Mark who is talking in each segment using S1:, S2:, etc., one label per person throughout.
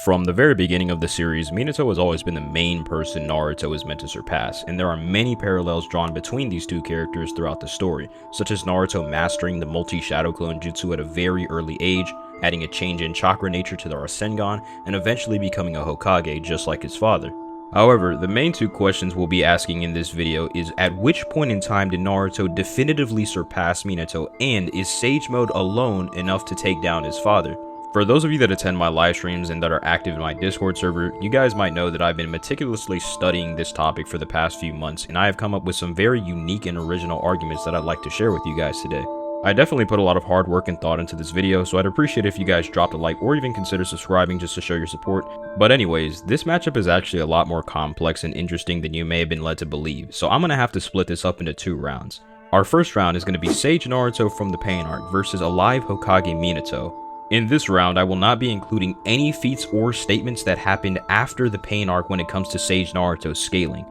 S1: From the very beginning of the series, Minato has always been the main person Naruto is meant to surpass, and there are many parallels drawn between these two characters throughout the story, such as Naruto mastering the multi-shadow clone jutsu at a very early age, adding a change in chakra nature to the Rasengan, and eventually becoming a Hokage just like his father. However, the main two questions we'll be asking in this video is at which point in time did Naruto definitively surpass Minato, and is Sage Mode alone enough to take down his father? For those of you that attend my live streams and that are active in my Discord server, you guys might know that I've been meticulously studying this topic for the past few months, and I have come up with some very unique and original arguments that I'd like to share with you guys today. I definitely put a lot of hard work and thought into this video, so I'd appreciate if you guys dropped a like or even consider subscribing just to show your support. But anyways, this matchup is actually a lot more complex and interesting than you may have been led to believe, so I'm gonna have to split this up into two rounds. Our first round is gonna be Sage Naruto from the Pain Arc versus Alive Hokage Minato. In this round, I will not be including any feats or statements that happened after the Pain Arc when it comes to Sage Naruto's scaling.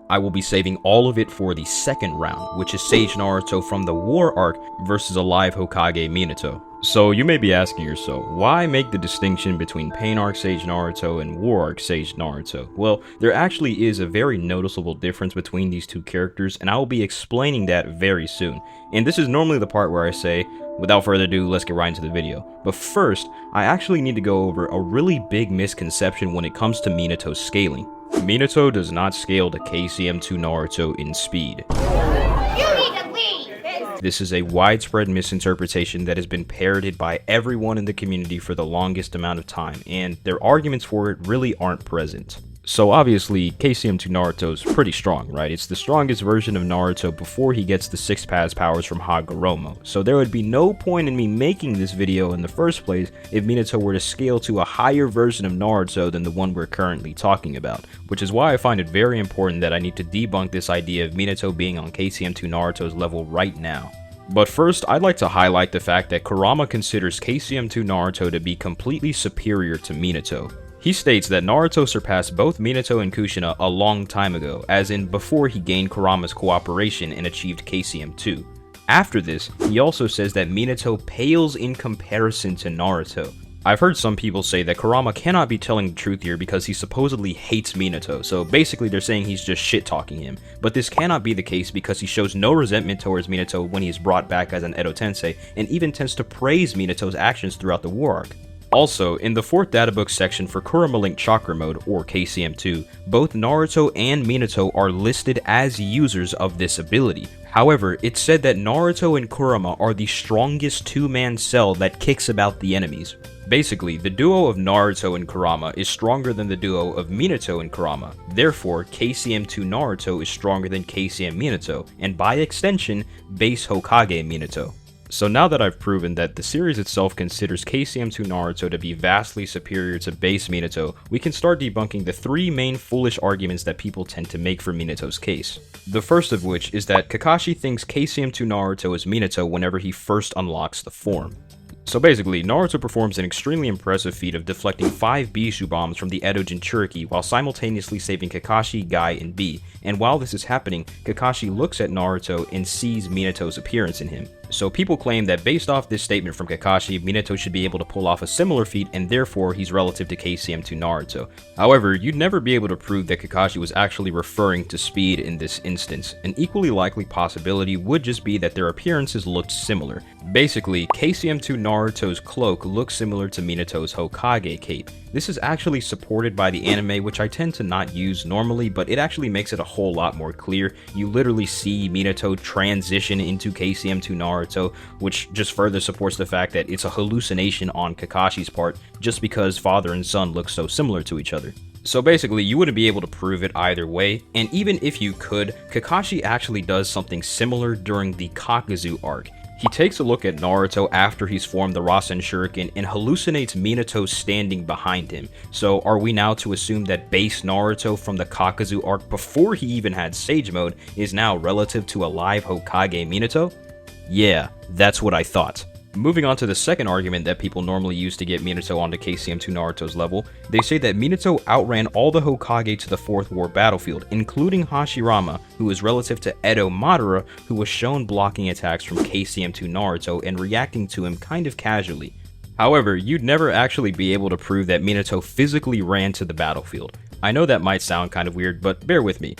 S1: I will be saving all of it for the second round, which is Sage Naruto from the War Arc versus Alive Hokage Minato. So you may be asking yourself, why make the distinction between Pain Arc Sage Naruto and War Arc Sage Naruto? Well, there actually is a very noticeable difference between these two characters, and I will be explaining that very soon. And this is normally the part where I say, without further ado, let's get right into the video. But first, I actually need to go over a really big misconception when it comes to Minato's scaling. Minato does not scale to KCM2 Naruto in speed. This is a widespread misinterpretation that has been parroted by everyone in the community for the longest amount of time, and their arguments for it really aren't present. So obviously, KCM2 Naruto is pretty strong, right? It's the strongest version of Naruto before he gets the 6 paths powers from Hagoromo, so there would be no point in me making this video in the first place if Minato were to scale to a higher version of Naruto than the one we're currently talking about, which is why I find it very important that I need to debunk this idea of Minato being on KCM2 Naruto's level right now. But first, I'd like to highlight the fact that Kurama considers KCM2 Naruto to be completely superior to Minato. He states that Naruto surpassed both Minato and Kushina a long time ago, as in before he gained Kurama's cooperation and achieved KCM2. After this, he also says that Minato pales in comparison to Naruto. I've heard some people say that Kurama cannot be telling the truth here because he supposedly hates Minato, so basically they're saying he's just shit-talking him. But this cannot be the case because he shows no resentment towards Minato when he is brought back as an Edo Tensei, and even tends to praise Minato's actions throughout the war arc. Also, in the 4th databook section for Kurama Link Chakra Mode, or KCM2, both Naruto and Minato are listed as users of this ability. However, it's said that Naruto and Kurama are the strongest two-man cell that kicks about the enemies. Basically, the duo of Naruto and Kurama is stronger than the duo of Minato and Kurama. Therefore, KCM2 Naruto is stronger than KCM Minato, and by extension, base Hokage Minato. So now that I've proven that the series itself considers KCM2 Naruto to be vastly superior to base Minato, we can start debunking the three main foolish arguments that people tend to make for Minato's case. The first of which is that Kakashi thinks KCM2 Naruto is Minato whenever he first unlocks the form. So basically, Naruto performs an extremely impressive feat of deflecting 5 Bishu bombs from the Edo Jinchuriki while simultaneously saving Kakashi, Guy, and B, and while this is happening, Kakashi looks at Naruto and sees Minato's appearance in him. So people claim that based off this statement from Kakashi, Minato should be able to pull off a similar feat and therefore he's relative to KCM2 Naruto. However, you'd never be able to prove that Kakashi was actually referring to speed in this instance. An equally likely possibility would just be that their appearances looked similar. Basically, KCM2 Naruto's cloak looks similar to Minato's Hokage cape. This is actually supported by the anime, which I tend to not use normally, but it actually makes it a whole lot more clear. You literally see Minato transition into KCM2 Naruto, which just further supports the fact that it's a hallucination on Kakashi's part, just because father and son look so similar to each other. So basically, you wouldn't be able to prove it either way, and even if you could, Kakashi actually does something similar during the Kakuzu arc. He takes a look at Naruto after he's formed the Rasen Shuriken and hallucinates Minato standing behind him. So are we now to assume that base Naruto from the Kakuzu arc before he even had Sage Mode is now relative to Alive Hokage Minato? Yeah, that's what I thought. Moving on to the second argument that people normally use to get Minato onto KCM2 Naruto's level, they say that Minato outran all the Hokage to the 4th war battlefield, including Hashirama, who is relative to Edo Madara, who was shown blocking attacks from KCM2 Naruto and reacting to him kind of casually. However, you'd never actually be able to prove that Minato physically ran to the battlefield. I know that might sound kind of weird, but bear with me.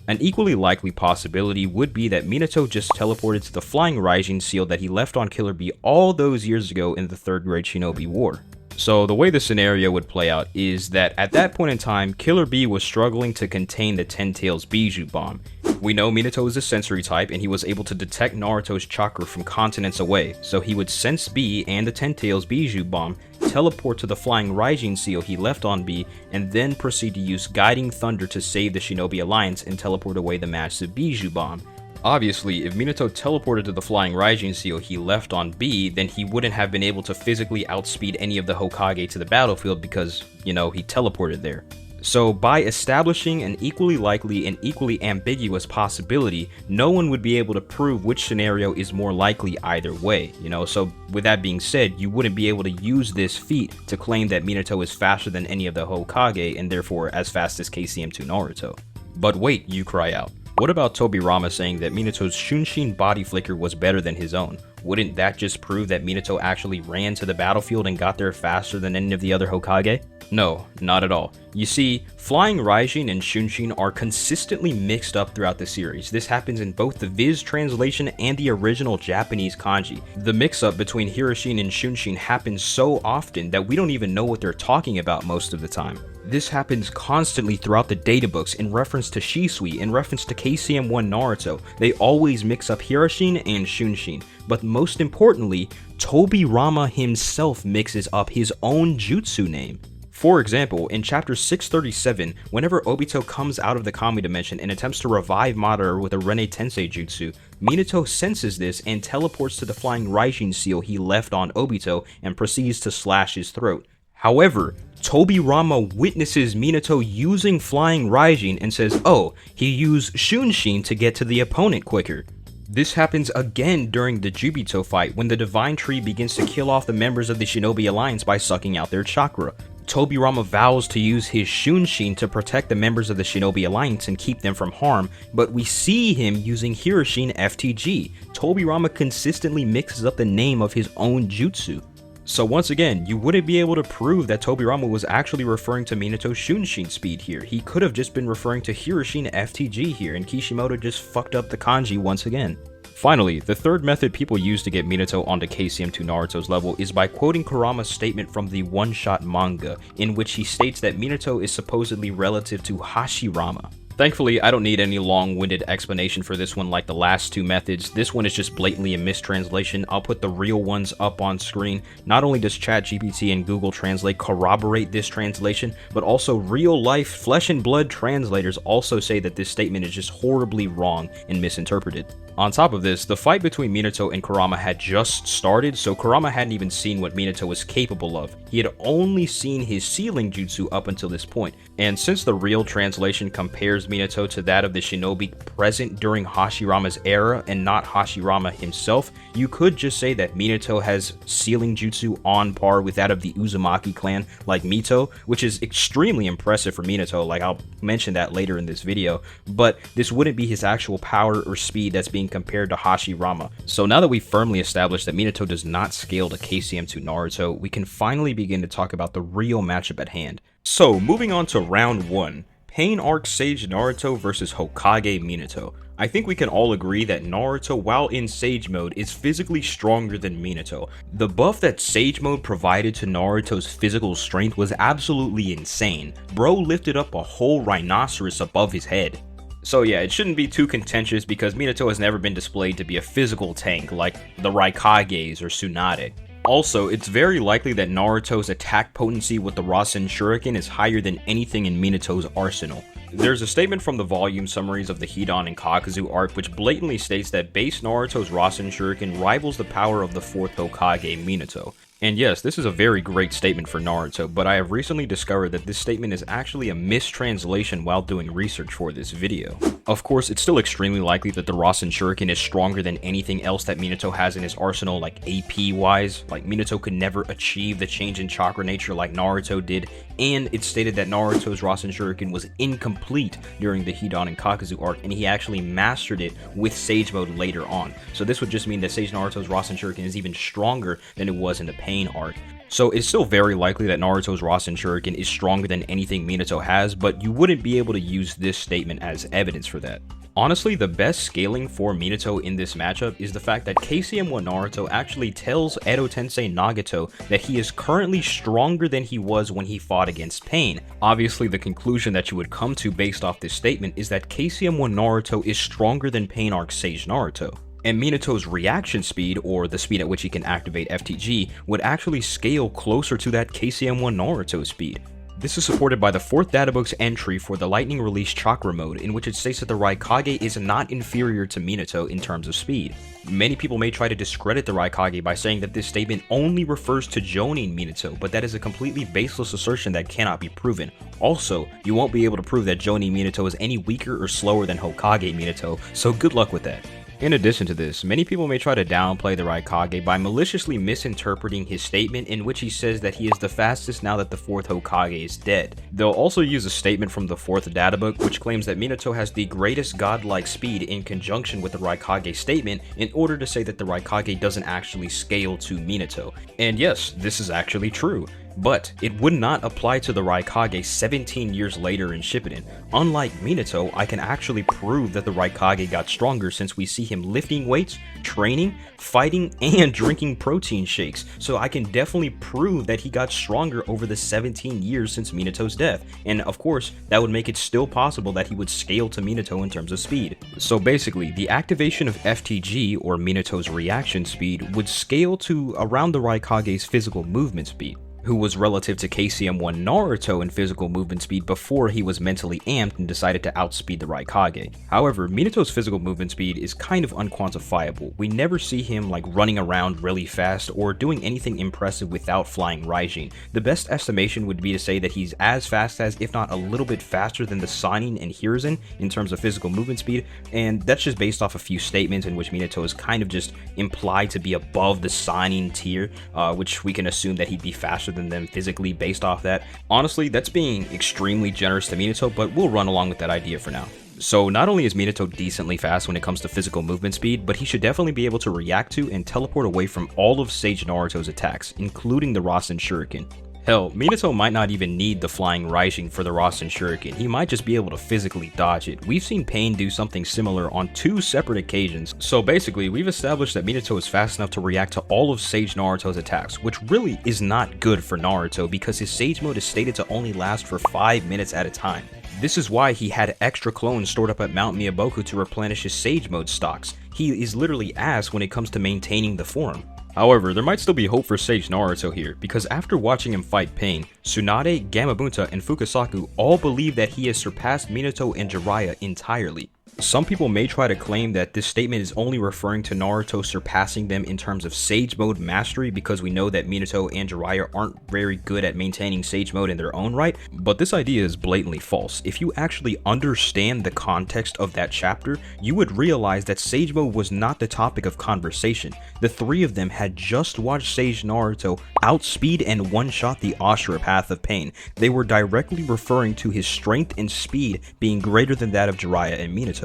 S1: An equally likely possibility would be that Minato just teleported to the flying Raijin seal that he left on Killer Bee all those years ago in the Third Great Shinobi War. So the way the scenario would play out is that at that point in time, Killer Bee was struggling to contain the Ten Tails Bijou Bomb. We know Minato is a sensory type and he was able to detect Naruto's chakra from continents away, so he would sense Bee and the Ten Tails Bijou Bomb, teleport to the flying Raijin seal he left on Bee, and then proceed to use Guiding Thunder to save the Shinobi Alliance and teleport away the massive Bijou Bomb. Obviously, if Minato teleported to the flying Raijin seal he left on B, then he wouldn't have been able to physically outspeed any of the Hokage to the battlefield because, he teleported there. So by establishing an equally likely and equally ambiguous possibility, no one would be able to prove which scenario is more likely either way, So with that being said, you wouldn't be able to use this feat to claim that Minato is faster than any of the Hokage and therefore as fast as KCM2 Naruto. But wait, you cry out. What about Tobirama saying that Minato's Shunshin body flicker was better than his own? Wouldn't that just prove that Minato actually ran to the battlefield and got there faster than any of the other Hokage? No, not at all. You see, Flying Raijin and Shunshin are consistently mixed up throughout the series. This happens in both the Viz translation and the original Japanese kanji. The mix-up between Hiroshin and Shunshin happens so often that we don't even know what they're talking about most of the time. This happens constantly throughout the databooks in reference to Shisui, in reference to KCM1 Naruto. They always mix up Hiroshin and Shunshin. But most importantly, Tobirama himself mixes up his own jutsu name. For example, in chapter 637, whenever Obito comes out of the Kami dimension and attempts to revive Madara with a Rene Tensei jutsu, Minato senses this and teleports to the flying Raijin seal he left on Obito and proceeds to slash his throat. However, Tobirama witnesses Minato using flying Raijin and says, oh, he used Shunshin to get to the opponent quicker. This happens again during the Jubito fight when the Divine Tree begins to kill off the members of the Shinobi Alliance by sucking out their chakra. Tobirama vows to use his Shunshin to protect the members of the Shinobi Alliance and keep them from harm, but we see him using Hiroshin FTG. Tobirama consistently mixes up the name of his own jutsu. So once again, you wouldn't be able to prove that Tobirama was actually referring to Minato's Shunshin speed here. He could have just been referring to Hiroshin FTG here, and Kishimoto just fucked up the kanji once again. Finally, the third method people use to get Minato onto KCM2 Naruto's level is by quoting Kurama's statement from the one-shot manga, in which he states that Minato is supposedly relative to Hashirama. Thankfully, I don't need any long-winded explanation for this one like the last two methods. This one is just blatantly a mistranslation. I'll put the real ones up on screen. Not only does ChatGPT and Google Translate corroborate this translation, but also real-life flesh and blood translators also say that this statement is just horribly wrong and misinterpreted. On top of this, the fight between Minato and Kurama had just started, so Kurama hadn't even seen what Minato was capable of. He had only seen his sealing jutsu up until this point, and since the real translation compares Minato to that of the shinobi present during Hashirama's era and not Hashirama himself, you could just say that Minato has sealing jutsu on par with that of the Uzumaki clan like Mito, which is extremely impressive for Minato, like I'll mention that later in this video, but this wouldn't be his actual power or speed that's being compared to Hashirama. So now that we've firmly established that Minato does not scale to KCM2 Naruto, we can finally begin to talk about the real matchup at hand. So moving on to round 1, Pain Arc Sage Naruto versus Hokage Minato. I think we can all agree that Naruto, while in Sage mode, is physically stronger than Minato. The buff that Sage mode provided to Naruto's physical strength was absolutely insane. Bro lifted up a whole rhinoceros above his head. So yeah, it shouldn't be too contentious because Minato has never been displayed to be a physical tank like the Raikages or Tsunade. Also, it's very likely that Naruto's attack potency with the Rasen Shuriken is higher than anything in Minato's arsenal. There's a statement from the volume summaries of the Hidan and Kakuzu arc which blatantly states that base Naruto's Rasen Shuriken rivals the power of the 4th Hokage, Minato. And yes, this is a very great statement for Naruto, but I have recently discovered that this statement is actually a mistranslation while doing research for this video. Of course, it's still extremely likely that the Rasen Shuriken is stronger than anything else that Minato has in his arsenal, like AP-wise. Like, Minato could never achieve the change in chakra nature like Naruto did, and it's stated that Naruto's Rasen Shuriken was incomplete during the Hidan and Kakuzu arc, and he actually mastered it with Sage mode later on. So this would just mean that Sage Naruto's Rasen Shuriken is even stronger than it was in the Pain arc. So it's still very likely that Naruto's Rasen Shuriken is stronger than anything Minato has, but you wouldn't be able to use this statement as evidence for that. Honestly, the best scaling for Minato in this matchup is the fact that KCM1 Naruto actually tells Edo Tensei Nagato that he is currently stronger than he was when he fought against Pain. Obviously, the conclusion that you would come to based off this statement is that KCM1 Naruto is stronger than Pain Arc Sage Naruto. And Minato's reaction speed, or the speed at which he can activate FTG, would actually scale closer to that KCM1 Naruto speed. This is supported by the 4th databook's entry for the Lightning Release Chakra mode, in which it states that the Raikage is not inferior to Minato in terms of speed. Many people may try to discredit the Raikage by saying that this statement only refers to Jonin Minato, but that is a completely baseless assertion that cannot be proven. Also, you won't be able to prove that Jonin Minato is any weaker or slower than Hokage Minato, so good luck with that. In addition to this, many people may try to downplay the Raikage by maliciously misinterpreting his statement in which he says that he is the fastest now that the 4th Hokage is dead. They'll also use a statement from the 4th databook which claims that Minato has the greatest godlike speed in conjunction with the Raikage statement in order to say that the Raikage doesn't actually scale to Minato. And yes, this is actually true. But it would not apply to the Raikage 17 years later in Shippuden. Unlike Minato, I can actually prove that the Raikage got stronger since we see him lifting weights, training, fighting, and drinking protein shakes. So I can definitely prove that he got stronger over the 17 years since Minato's death. And of course, that would make it still possible that he would scale to Minato in terms of speed. So basically, the activation of FTG, or Minato's reaction speed, would scale to around the Raikage's physical movement speed, who was relative to KCM1 Naruto in physical movement speed before he was mentally amped and decided to outspeed the Raikage. However, Minato's physical movement speed is kind of unquantifiable. We never see him like running around really fast or doing anything impressive without flying Raijin. The best estimation would be to say that he's as fast as, if not a little bit faster than the Sannin and Hiruzen in terms of physical movement speed, and that's just based off a few statements in which Minato is kind of just implied to be above the Sannin tier, which we can assume that he'd be faster than them physically based off that. Honestly, that's being extremely generous to Minato, but we'll run along with that idea for now. So not only is Minato decently fast when it comes to physical movement speed, but he should definitely be able to react to and teleport away from all of Sage Naruto's attacks, including the Rasen Shuriken. Hell, Minato might not even need the flying Raijin for the Rasen Shuriken, he might just be able to physically dodge it. We've seen Pain do something similar on 2 separate occasions. So basically, we've established that Minato is fast enough to react to all of Sage Naruto's attacks, which really is not good for Naruto because his Sage mode is stated to only last for 5 minutes at a time. This is why he had extra clones stored up at Mount Miyaboku to replenish his Sage mode stocks. He is literally ass when it comes to maintaining the form. However, there might still be hope for Sage Naruto here, because after watching him fight Pain, Tsunade, Gamabunta, and Fukasaku all believe that he has surpassed Minato and Jiraiya entirely. Some people may try to claim that this statement is only referring to Naruto surpassing them in terms of Sage Mode mastery because we know that Minato and Jiraiya aren't very good at maintaining Sage Mode in their own right, but this idea is blatantly false. If you actually understand the context of that chapter, you would realize that Sage Mode was not the topic of conversation. The 3 of them had just watched Sage Naruto outspeed and one-shot the Ashura Path of Pain. They were directly referring to his strength and speed being greater than that of Jiraiya and Minato.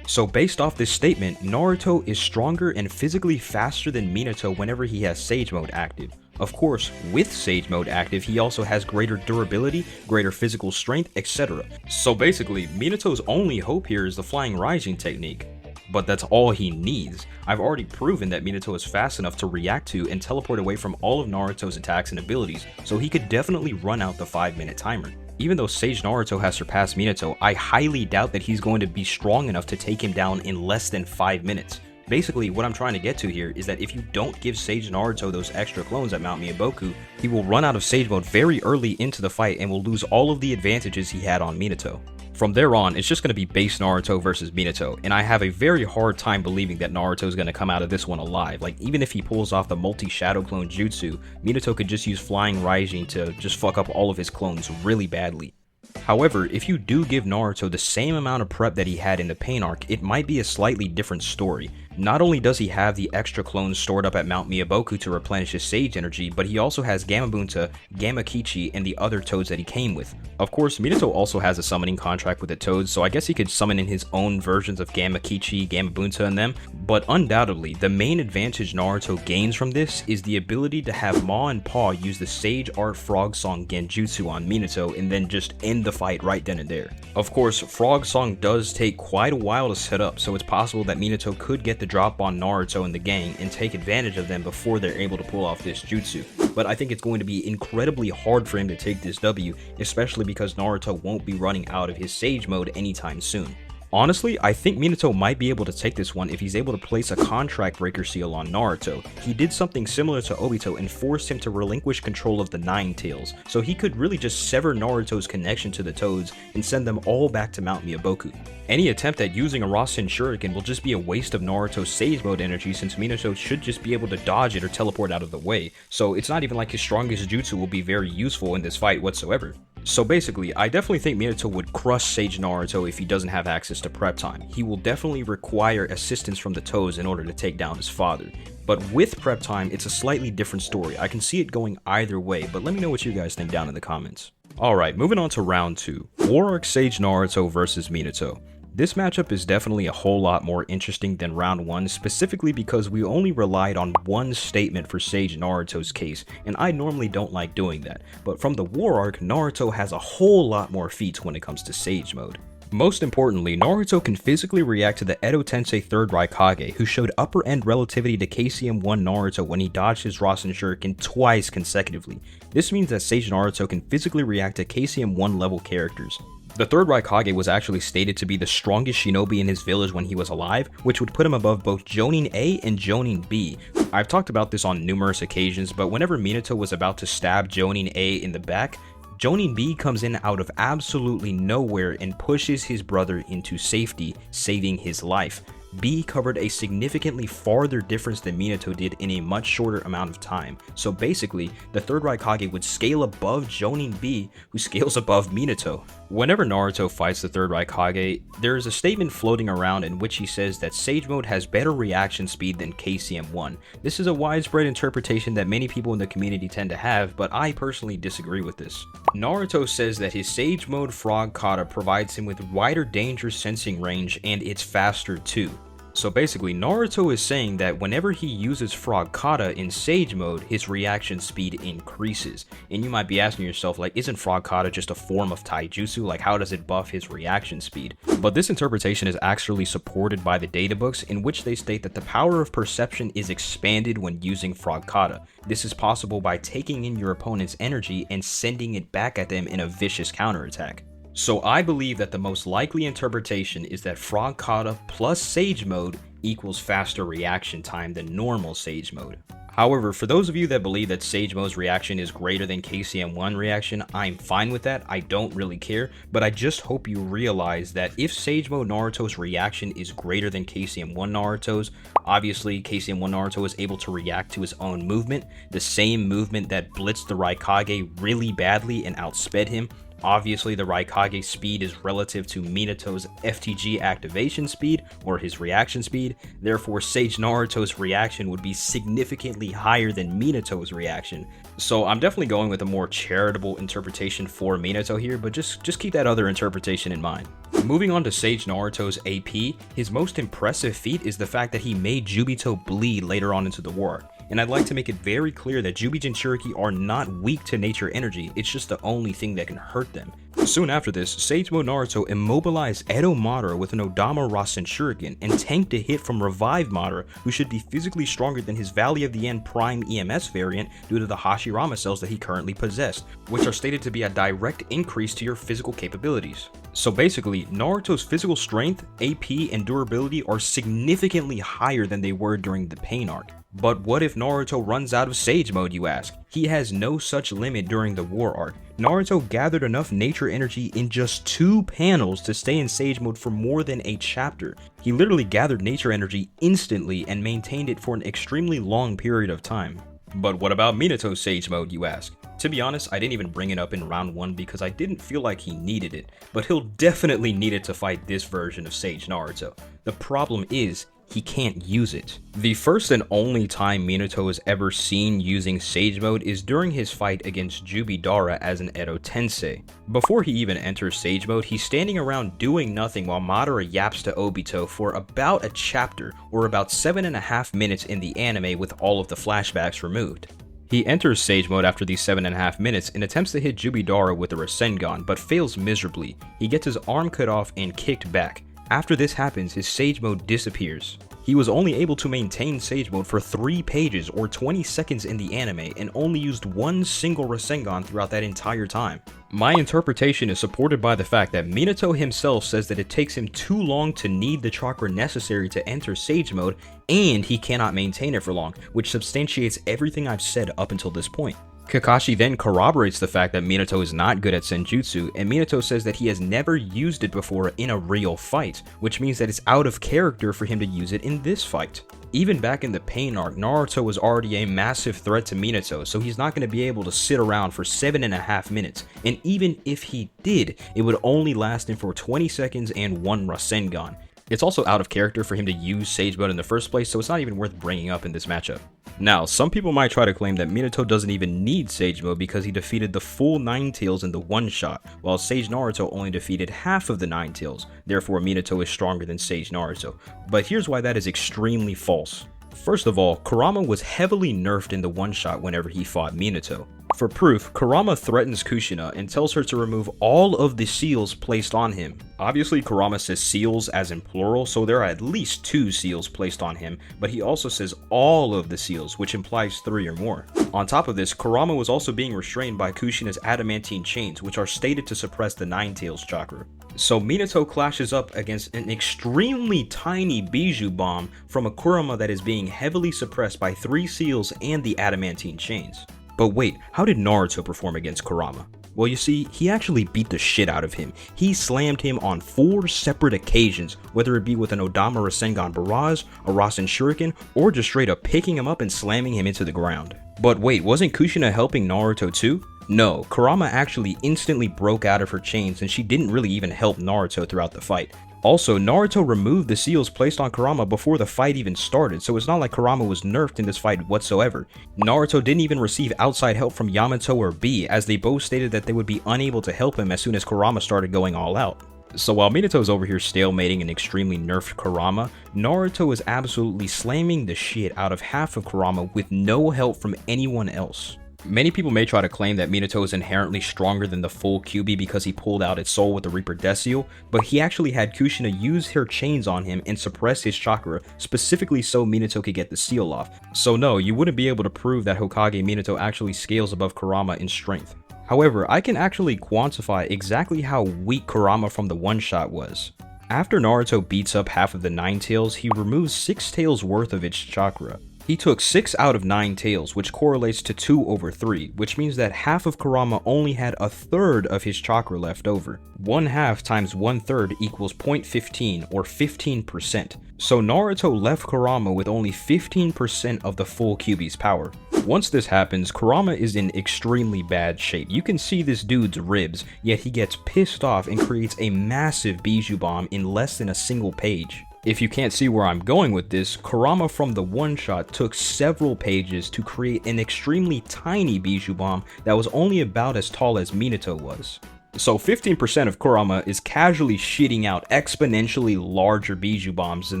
S1: So based off this statement, Naruto is stronger and physically faster than Minato whenever he has Sage Mode active. Of course, with Sage Mode active, he also has greater durability, greater physical strength, etc. So basically, Minato's only hope here is the flying Raijin technique. But that's all he needs. I've already proven that Minato is fast enough to react to and teleport away from all of Naruto's attacks and abilities, so he could definitely run out the 5-minute timer. Even though Sage Naruto has surpassed Minato, I highly doubt that he's going to be strong enough to take him down in less than 5 minutes. Basically, what I'm trying to get to here is that if you don't give Sage Naruto those extra clones at Mount Miyaboku, he will run out of Sage Mode very early into the fight and will lose all of the advantages he had on Minato. From there on, it's just going to be base Naruto versus Minato, and I have a very hard time believing that Naruto is going to come out of this one alive. Like, even if he pulls off the multi-shadow clone jutsu, Minato could just use flying Raijin to just fuck up all of his clones really badly. However, if you do give Naruto the same amount of prep that he had in the Pain arc, it might be a slightly different story. Not only does he have the extra clones stored up at Mount Miyaboku to replenish his Sage energy, but he also has Gamabunta, Gamakichi, and the other toads that he came with. Of course, Minato also has a summoning contract with the toads, so I guess he could summon in his own versions of Gamakichi, Gamabunta, and them, but undoubtedly, the main advantage Naruto gains from this is the ability to have Ma and Pa use the Sage Art Frog Song Genjutsu on Minato and then just end the fight right then and there. Of course, Frog Song does take quite a while to set up, so it's possible that Minato could get the drop on Naruto and the gang and take advantage of them before they're able to pull off this jutsu. But I think it's going to be incredibly hard for him to take this W, especially because Naruto won't be running out of his Sage mode anytime soon. Honestly, I think Minato might be able to take this one if he's able to place a contract breaker seal on Naruto. He did something similar to Obito and forced him to relinquish control of the Nine Tails, so he could really just sever Naruto's connection to the Toads and send them all back to Mount Miyaboku. Any attempt at using a Rasen Shuriken will just be a waste of Naruto's Sage Mode energy since Minato should just be able to dodge it or teleport out of the way, so it's not even like his strongest jutsu will be very useful in this fight whatsoever. So basically, I definitely think Minato would crush Sage Naruto if he doesn't have access to prep time. He will definitely require assistance from the Toads in order to take down his father. But with prep time, it's a slightly different story. I can see it going either way, but let me know what you guys think down in the comments. Alright, moving on to round 2. War Arc Sage Naruto versus Minato. This matchup is definitely a whole lot more interesting than round 1, specifically because we only relied on one statement for Sage Naruto's case, and I normally don't like doing that, but from the War Arc, Naruto has a whole lot more feats when it comes to Sage Mode. Most importantly, Naruto can physically react to the Edo Tensei 3rd Raikage, who showed upper end relativity to KCM1 Naruto when he dodged his Rasen Shuriken twice consecutively. This means that Sage Naruto can physically react to KCM1 level characters. The 3rd Raikage was actually stated to be the strongest shinobi in his village when he was alive, which would put him above both Jonin A and Jonin B. I've talked about this on numerous occasions, but whenever Minato was about to stab Jonin A in the back, Jonin B comes in out of absolutely nowhere and pushes his brother into safety, saving his life. B covered a significantly farther difference than Minato did in a much shorter amount of time. So basically, the 3rd Raikage would scale above Jonin B, who scales above Minato. Whenever Naruto fights the 3rd Raikage, there is a statement floating around in which he says that Sage Mode has better reaction speed than KCM1. This is a widespread interpretation that many people in the community tend to have, but I personally disagree with this. Naruto says that his Sage Mode Frog Kata provides him with wider danger sensing range and it's faster too. So basically, Naruto is saying that whenever he uses Frog Kata in Sage Mode, his reaction speed increases. And you might be asking yourself, like, isn't Frog Kata just a form of Taijutsu? Like, how does it buff his reaction speed? But this interpretation is actually supported by the databooks, in which they state that the power of perception is expanded when using Frog Kata. This is possible by taking in your opponent's energy and sending it back at them in a vicious counterattack. So I believe that the most likely interpretation is that Frog Kata plus Sage Mode equals faster reaction time than normal Sage Mode. However, for those of you that believe that Sage Mode's reaction is greater than KCM1 reaction, I'm fine with that, I don't really care, but I just hope you realize that if Sage Mode Naruto's reaction is greater than KCM1 Naruto's, obviously KCM1 Naruto is able to react to his own movement, the same movement that blitzed the Raikage really badly and outsped him. Obviously, the Raikage's speed is relative to Minato's FTG activation speed, or his reaction speed, therefore Sage Naruto's reaction would be significantly higher than Minato's reaction. So I'm definitely going with a more charitable interpretation for Minato here, but just keep that other interpretation in mind. Moving on to Sage Naruto's AP, his most impressive feat is the fact that he made Jubito bleed later on into the war. And I'd like to make it very clear that Jubi Jinchuriki are not weak to nature energy, it's just the only thing that can hurt them. Soon after this, Sage Mode Naruto immobilized Edo Madara with an Odama Rasen Shuriken and tanked a hit from Revive Madara, who should be physically stronger than his Valley of the End Prime EMS variant due to the Hashirama cells that he currently possessed, which are stated to be a direct increase to your physical capabilities. So basically, Naruto's physical strength, AP, and durability are significantly higher than they were during the Pain Arc. But what if Naruto runs out of Sage Mode, you ask? He has no such limit during the War Arc. Naruto gathered enough nature energy in just 2 panels to stay in Sage Mode for more than a chapter. He literally gathered nature energy instantly and maintained it for an extremely long period of time. But what about Minato's Sage Mode, you ask? To be honest, I didn't even bring it up in round 1 because I didn't feel like he needed it, but he'll definitely need it to fight this version of Sage Naruto. The problem is, he can't use it. The first and only time Minato is ever seen using Sage Mode is during his fight against Jubidara as an Edo Tensei. Before he even enters Sage Mode, he's standing around doing nothing while Madara yaps to Obito for about a chapter, or about 7.5 minutes in the anime with all of the flashbacks removed. He enters Sage Mode after these 7.5 minutes and attempts to hit Jubidara with a Rasengan, but fails miserably. He gets his arm cut off and kicked back. After this happens, his Sage Mode disappears. He was only able to maintain Sage Mode for 3 pages or 20 seconds in the anime and only used one single Rasengan throughout that entire time. My interpretation is supported by the fact that Minato himself says that it takes him too long to need the chakra necessary to enter Sage Mode, and he cannot maintain it for long, which substantiates everything I've said up until this point. Kakashi then corroborates the fact that Minato is not good at Senjutsu, and Minato says that he has never used it before in a real fight, which means that it's out of character for him to use it in this fight. Even back in the Pain arc, Naruto was already a massive threat to Minato, so he's not going to be able to sit around for 7.5 minutes, and even if he did, it would only last him for 20 seconds and 1 Rasengan. It's also out of character for him to use Sage Mode in the first place, so it's not even worth bringing up in this matchup. Now, some people might try to claim that Minato doesn't even need Sage Mode because he defeated the full 9 tails in the one-shot, while Sage Naruto only defeated half of the 9 tails, therefore Minato is stronger than Sage Naruto. But here's why that is extremely false. First of all, Kurama was heavily nerfed in the one-shot whenever he fought Minato. For proof, Kurama threatens Kushina and tells her to remove all of the seals placed on him. Obviously, Kurama says seals as in plural, so there are at least 2 seals placed on him, but he also says all of the seals, which implies 3 or more. On top of this, Kurama was also being restrained by Kushina's adamantine chains, which are stated to suppress the Nine Tails chakra. So Minato clashes up against an extremely tiny Bijou bomb from a Kurama that is being heavily suppressed by 3 seals and the adamantine chains. But wait, how did Naruto perform against Kurama? Well, you see, he actually beat the shit out of him. He slammed him on 4 separate occasions, whether it be with an Odama Rasengan Barrage, a Rasen Shuriken, or just straight up picking him up and slamming him into the ground. But wait, wasn't Kushina helping Naruto too? No, Kurama actually instantly broke out of her chains and she didn't really even help Naruto throughout the fight. Also, Naruto removed the seals placed on Kurama before the fight even started, so it's not like Kurama was nerfed in this fight whatsoever. Naruto didn't even receive outside help from Yamato or B, as they both stated that they would be unable to help him as soon as Kurama started going all out. So while Minato's over here stalemating an extremely nerfed Kurama, Naruto is absolutely slamming the shit out of half of Kurama with no help from anyone else. Many people may try to claim that Minato is inherently stronger than the full Kyuubi because he pulled out its soul with the Reaper Decio, but he actually had Kushina use her chains on him and suppress his chakra, specifically so Minato could get the seal off. So no, you wouldn't be able to prove that Hokage Minato actually scales above Kurama in strength. However, I can actually quantify exactly how weak Kurama from the one-shot was. After Naruto beats up half of the 9 tails, he removes 6 tails worth of its chakra. He took 6 out of 9 tails, which correlates to 2/3, which means that half of Kurama only had 1/3 of his chakra left over. 1/2 times 1/3 equals 0.15 or 15%. So Naruto left Kurama with only 15% of the full Kyuubi's power. Once this happens, Kurama is in extremely bad shape. You can see this dude's ribs, yet he gets pissed off and creates a massive Bijou bomb in less than a single page. If you can't see where I'm going with this, Kurama from the one-shot took several pages to create an extremely tiny Bijou bomb that was only about as tall as Minato was. So 15% of Kurama is casually shitting out exponentially larger Bijou bombs than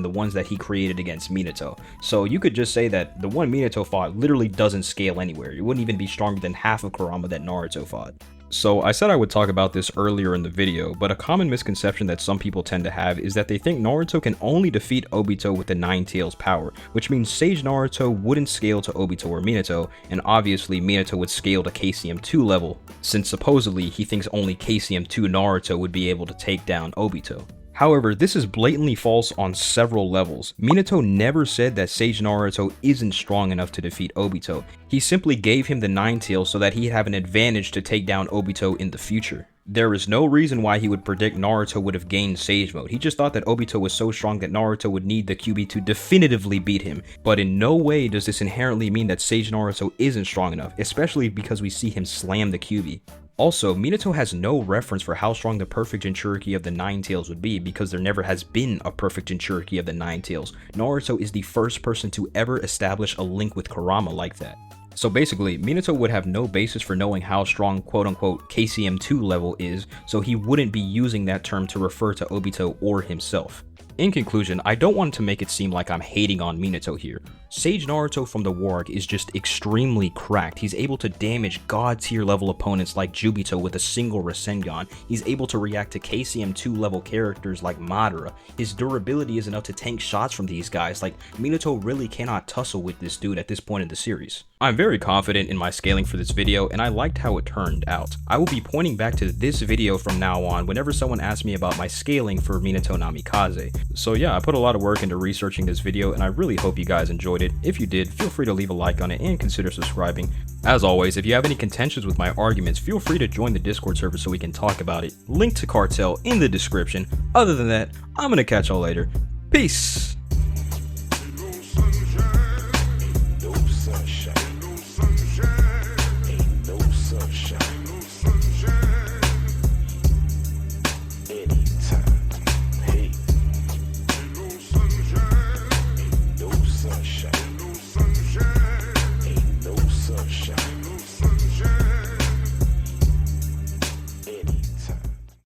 S1: the ones that he created against Minato. So you could just say that the one Minato fought literally doesn't scale anywhere. It wouldn't even be stronger than half of Kurama that Naruto fought. So I said I would talk about this earlier in the video, but a common misconception that some people tend to have is that they think Naruto can only defeat Obito with the 9 tails power, which means Sage Naruto wouldn't scale to Obito or Minato, and obviously Minato would scale to KCM2 level, since supposedly he thinks only KCM2 Naruto would be able to take down Obito. However, this is blatantly false on several levels. Minato never said that Sage Naruto isn't strong enough to defeat Obito. He simply gave him the 9 tails so that he'd have an advantage to take down Obito in the future. There is no reason why he would predict Naruto would have gained Sage Mode. He just thought that Obito was so strong that Naruto would need the QB to definitively beat him. But in no way does this inherently mean that Sage Naruto isn't strong enough, especially because we see him slam the QB. Also, Minato has no reference for how strong the perfect Jinchuriki of the Nine Tails would be because there never has been a perfect Jinchuriki of the Nine Tails. Naruto is the first person to ever establish a link with Kurama like that. So basically, Minato would have no basis for knowing how strong quote-unquote KCM2 level is, so he wouldn't be using that term to refer to Obito or himself. In conclusion, I don't want to make it seem like I'm hating on Minato here. Sage Naruto from the War Arc is just extremely cracked. He's able to damage god tier level opponents like Jubito with a single Rasengan. He's able to react to KCM2 level characters like Madara. His durability is enough to tank shots from these guys. Like, Minato really cannot tussle with this dude at this point in the series. I'm very confident in my scaling for this video, and I liked how it turned out. I will be pointing back to this video from now on whenever someone asks me about my scaling for Minato Namikaze. So yeah, I put a lot of work into researching this video, and I really hope you guys enjoyed it. If you did, feel free to leave a like on it and consider subscribing. As always, if you have any contentions with my arguments, feel free to join the Discord server so we can talk about it. Link to Cartel in the description. Other than that, I'm gonna catch y'all later. Peace!